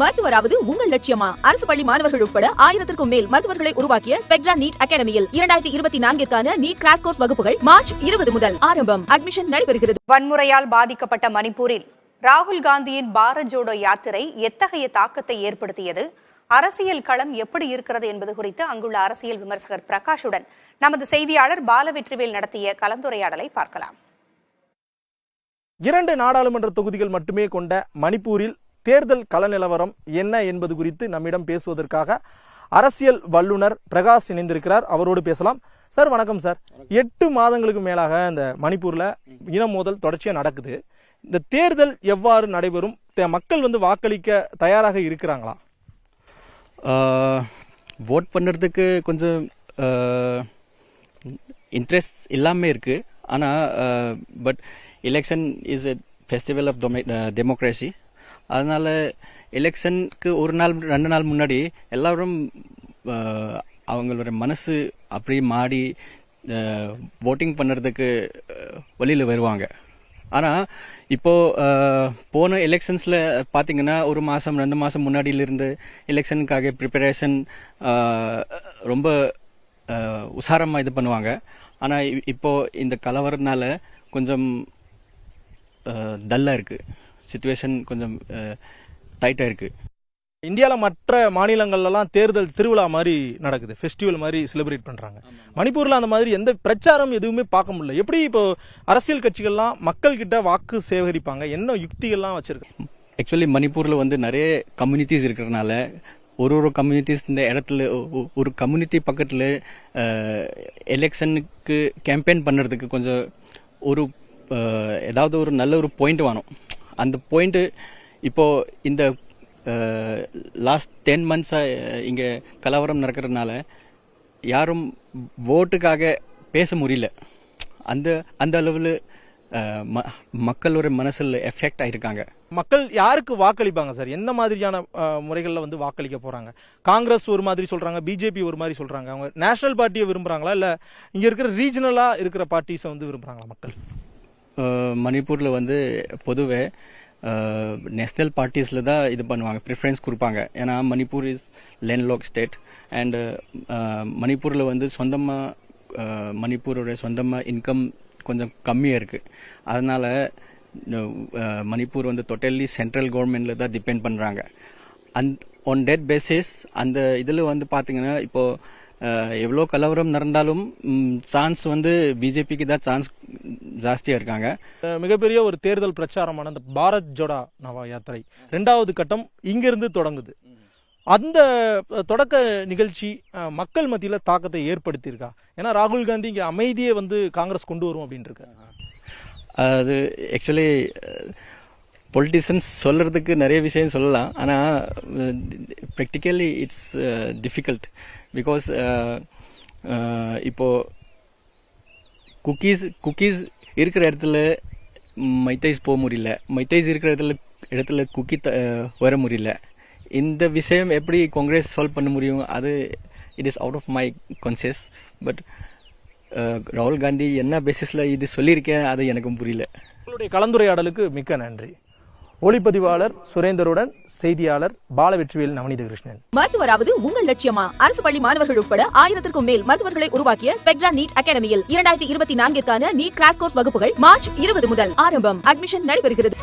மருத்துவராவது உங்கள் லட்சியமா? அரசு பள்ளி மாணவர்கள் உட்பட 1000க்கும் மேல் மருத்துவர்களை உருவாக்கிய ஸ்பெக்ட்ரா நீட் அகாடமியில் 2024க்கான நீட் கிராஷ் கோர்ஸ் வகுப்புகள் மார்ச் 20 முதல் ஆரம்பம். அட்மிஷன் நடைபெறுகிறது. வன்முறையால் பாதிக்கப்பட்ட மணிப்பூரில் ராகுல் காந்தியின் பாரத் ஜோடோ யாத்திரை எத்தகைய தாக்கத்தை ஏற்படுத்தியது, அரசியல் களம் எப்படி இருக்கிறது என்பது குறித்து அங்குள்ள அரசியல் விமர்சகர் பிரகாஷுடன் நமது செய்தியாளர் பாலவெற்றிவேல் நடத்திய கலந்துரையாடலை பார்க்கலாம். 2 நாடாளுமன்ற தொகுதிகள் மட்டுமே கொண்ட மணிப்பூரில் தேர்தல் கள நிலவரம் என்ன என்பது குறித்து நம்மிடம் பேசுவதற்காக அரசியல் வல்லுநர் பிரகாஷ் இணைந்திருக்கிறார். அவரோடு பேசலாம். சார் வணக்கம் சார். 8 மாதங்களுக்கு மேலாக இந்த மணிப்பூர்ல இன மோதல் தொடர்ச்சியா நடக்குது. இந்த தேர்தல் எவ்வாறு நடைபெறும்? மக்கள் வாக்களிக்க தயாராக இருக்கிறாங்களா? ஓட் பண்ணுறதுக்கு கொஞ்சம் இன்ட்ரெஸ்ட் இல்லாமல் இருக்கு. ஆனால் but election is a festival of democracy. அதனால எலெக்ஷனுக்கு 1 நாள் 2 நாள் முன்னாடி எல்லாரும் அவங்களோட மனசு அப்படியே மாடி ஓட்டிங் பண்ணுறதுக்கு வழியில் வருவாங்க. ஆனால் இப்போ போன எலெக்ஷன்ஸில் பார்த்தீங்கன்னா 1 மாதம் 2 மாதம் முன்னாடியிலிருந்து எலெக்ஷனுக்காக ப்ரிப்பரேஷன் ரொம்ப உசாரமாக இது பண்ணுவாங்க. ஆனால் இப்போ இந்த கலவரனால கொஞ்சம் டல்லாக இருக்குது. சிச்சுவேஷன் கொஞ்சம் டைட்டாக இருக்குது. இந்தியாவில் மற்ற மாநிலங்கள்லாம் தேர்தல் திருவிழா மாதிரி நடக்குது, ஃபெஸ்டிவல் மாதிரி செலிப்ரேட் பண்றாங்க. மணிப்பூர்ல அந்த மாதிரி எந்த பிரச்சாரம் எதுவுமே பார்க்க முடியல. எப்படி இப்போ அரசியல் கட்சிகள்லாம் மக்கள் கிட்ட வாக்கு சேகரிப்பாங்க? என்ன யுக்திகள்லாம் வச்சிருக்காங்க? ஆக்சுவலி மணிப்பூர்ல நிறைய கம்யூனிட்டிஸ் இருக்கிறதுனால ஒரு கம்யூனிட்டிஸ் இந்த இடத்துல ஒரு கம்யூனிட்டி பக்கத்துல எலெக்ஷனுக்கு கேம்பெயின் பண்ணுறதுக்கு கொஞ்சம் ஒரு ஏதாவது ஒரு நல்ல ஒரு பாயிண்ட் வேணும். அந்த பாயிண்ட் இப்போ இந்த லாஸ்ட் 10 மந்த்ஸாக இங்கே கலவரம் நடக்கிறதுனால யாரும் ஓட்டுக்காக பேச முடியல. அந்த அளவில் மக்களோட மனசில் எஃபெக்ட் ஆயிருக்காங்க. மக்கள் யாருக்கு வாக்களிப்பாங்க சார்? எந்த மாதிரியான முறைகளில் வாக்களிக்க போறாங்க? காங்கிரஸ் ஒரு மாதிரி சொல்றாங்க, பிஜேபி ஒரு மாதிரி சொல்றாங்க. அவங்க நேஷனல் பார்ட்டியை விரும்புறாங்களா, இல்ல இங்க இருக்கிற ரீஜனலா இருக்கிற பார்ட்டிஸை விரும்புறாங்களா மக்கள்? மணிப்பூரில் பொதுவே நேஷனல் பார்ட்டிஸில் தான் இது பண்ணுவாங்க, ப்ரிஃபரன்ஸ் கொடுப்பாங்க. ஏன்னா Manipur is landlock state and மணிப்பூரில் மணிப்பூரோட சொந்தமாக இன்கம் கொஞ்சம் கம்மியாக இருக்குது. அதனால் மணிப்பூர் டோட்டலி சென்ட்ரல் கவர்மெண்ட்டில் தான் டிபெண்ட் பண்ணுறாங்க. ஆன் டேட் பேசிஸ் அந்த இதில் பார்த்தீங்கன்னா இப்போது எவ்வளோ கலவரம் நடந்தாலும் சான்ஸ் பிஜேபிக்கு தான் சான்ஸ் ஜாஸ்தியாக இருக்காங்க. மிகப்பெரிய ஒரு தேர்தல் பிரச்சாரமான அந்த பாரத் ஜோடோ யாத்திரை 2வது கட்டம் இங்கிருந்து தொடங்குது. அந்த தொடக்க நிகழ்ச்சி மக்கள் மத்தியில் தாக்கத்தை ஏற்படுத்தி இருக்கா? ஏன்னா ராகுல் காந்தி இங்கே அமைதியை காங்கிரஸ் கொண்டு வரும் அப்படின்னு இருக்கு. அது ஆக்சுவலி பொலிட்டிஷியன்ஸ் சொல்றதுக்கு நிறைய விஷயம் சொல்லலாம். ஆனால் ப்ராக்டிக்கலி இட்ஸ் டிஃபிகல்ட். பிகாஸ் இப்போ குக்கீஸ் இருக்கிற இடத்துல மைத்தைஸ் போக முடியல, மைத்தைஸ் இருக்கிற இடத்துல குக்கி வர முடியல. இந்த விஷயம் எப்படி காங்கிரஸ் சால்வ் பண்ண முடியும்? அது it is out of my conscious. But ராகுல் காந்தி என்ன பேசிஸ்ல இது சொல்லியிருக்கேன் அது எனக்கும் புரியல. உங்களுடைய கலந்துரையாடலுக்கு மிக்க நன்றி. ஒளிப்பதிவாளர் சுரேந்தருடன் செய்தியாளர் பாலவெற்றிவேல் நவநீத கிருஷ்ணன். மருத்துவராவது உங்கள் லட்சியமா? அரசு பள்ளி மாணவர்கள் உட்பட 1000க்கும் மேல் மருத்துவர்களை உருவாக்கிய ஸ்பெக்ட்ரா நீட் அகாடமியில் 2024க்கான நீட் கிராஷ் கோர்ஸ் வகுப்புகள் மார்ச் 20 முதல் ஆரம்பம். அட்மிஷன் நடைபெறுகிறது.